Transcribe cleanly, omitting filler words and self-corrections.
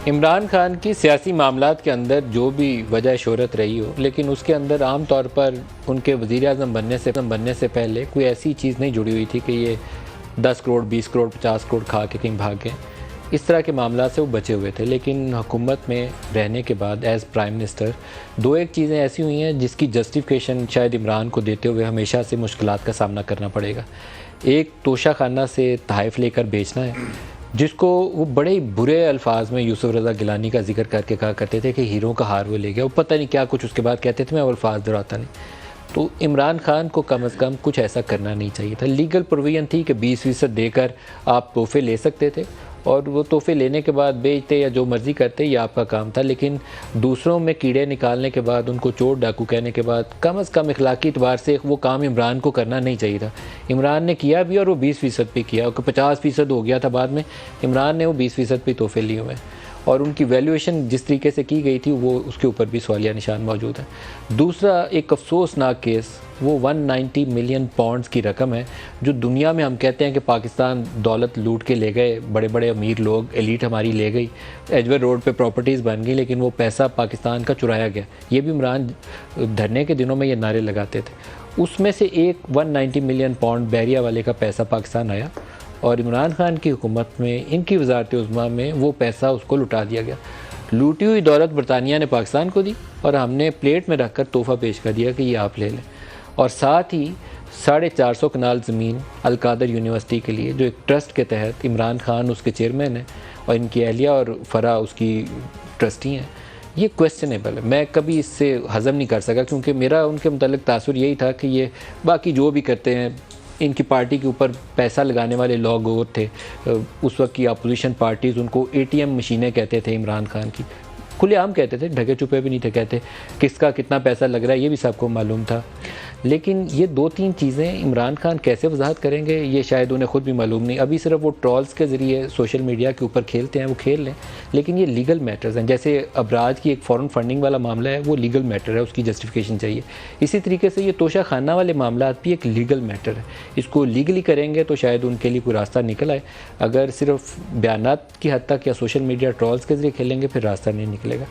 इमरान खान की सियासी मामलात के अंदर जो भी वजह शोहरत रही हो, लेकिन उसके अंदर आम तौर पर उनके वज़ीर-ए-आज़म बनने से पहले कोई ऐसी चीज़ नहीं जुड़ी हुई थी कि ये 10 करोड़ 20 करोड़ 50 करोड़ खा के कहीं भाग गए। इस तरह के मामला से वो बचे हुए थे, लेकिन हुकूमत में रहने के बाद एज़ प्राइम मिनिस्टर दो एक चीज़ें ऐसी हुई हैं जिसकी जस्टिफिकेशन शायद इमरान को देते हुए हमेशा से मुश्किलात का सामना करना पड़ेगा। एक तोशा खाना से तहफ़ लेकर बेचना है, जिसको वो बड़े ही बुरे अल्फाज में यूसुफ रज़ा गिलानी का जिक्र करके कहा करते थे कि हीरो का हार वो ले गया। वो पता नहीं क्या कुछ उसके बाद कहते थे, मैं वो अल्फाज दोहराता नहीं। तो इमरान खान को कम अज़ कम कुछ ऐसा करना नहीं चाहिए था। लीगल प्रोविज़न थी कि 20% देकर आप तोहफ़े ले सकते थे और वो तोहफ़े लेने के बाद बेचते या जो मर्ज़ी करते, ये आपका काम था। लेकिन दूसरों में कीड़े निकालने के बाद, उनको चोर डाकू कहने के बाद कम अज़ कम इखलाकी एतबार से वो काम इमरान को करना नहीं चाहिए था। इमरान ने किया भी और वो 20% पे किया, 50% हो गया था बाद में। इमरान ने वो 20% पे तोहफ़े लिए हुए हैं और उनकी वैल्यूएशन जिस तरीके से की गई थी वो उसके ऊपर भी सवालिया निशान मौजूद है। दूसरा एक अफसोसनाक केस, वो 190 मिलियन पाउंड्स की रकम है जो दुनिया में हम कहते हैं कि पाकिस्तान दौलत लूट के ले गए, बड़े बड़े अमीर लोग, एलीट हमारी ले गई, एजवर रोड पे प्रॉपर्टीज़ बन गई, लेकिन वो पैसा पाकिस्तान का चुराया गया। ये भी इमरान धरने के दिनों में ये नारे लगाते थे। उसमें से एक 190 मिलियन पाउंड बैरिया वाले का पैसा पाकिस्तान आया और इमरान खान की हुकूमत में, इनकी वज़ारत-ए-उज़्मा में वो पैसा उसको लुटा दिया गया। लूटी हुई दौलत बरतानिया ने पाकिस्तान को दी और हमने प्लेट में रखकर तोहफ़ा पेश कर दिया कि ये आप ले लें। और साथ ही 450 कनाल ज़मीन अल-कादर यूनिवर्सिटी के लिए, जो एक ट्रस्ट के तहत इमरान खान उसके चेयरमैन हैं और इनकी अहलिया और फ़रा उसकी ट्रस्टी हैं। ये क्वेश्चनेबल है, मैं कभी इससे हज़म नहीं कर सका, क्योंकि मेरा उनके मुताल्लिक़ तासुर यही था कि ये बाकी जो भी करते हैं, इनकी पार्टी के ऊपर पैसा लगाने वाले लोग और थे। उस वक्त की अपोजिशन पार्टीज़ उनको ATM मशीनें कहते थे इमरान खान की, खुलेआम कहते थे, ढके छुपे भी नहीं थे कहते। किसका कितना पैसा लग रहा है ये भी सबको मालूम था। लेकिन ये 2-3 चीज़ें इमरान खान कैसे वजाहत करेंगे ये शायद उन्हें ख़ुद भी मालूम नहीं। अभी सिर्फ वो ट्रॉल्स के ज़रिए सोशल मीडिया के ऊपर खेलते हैं, वो खेल लें, लेकिन ये लीगल मैटर्स हैं। जैसे अबराज की एक फ़ॉरेन फंडिंग वाला मामला है, वो लीगल मैटर है, उसकी जस्टिफिकेशन चाहिए। इसी तरीके से ये तोशा खाना वाले मामला भी एक लीगल मैटर है, इसको लीगली करेंगे तो शायद उनके लिए कोई रास्ता निकल आए। अगर सिर्फ बयानात की हद तक या सोशल मीडिया ट्रॉल्स के ज़रिए खेलेंगे फिर रास्ता नहीं निकलेगा।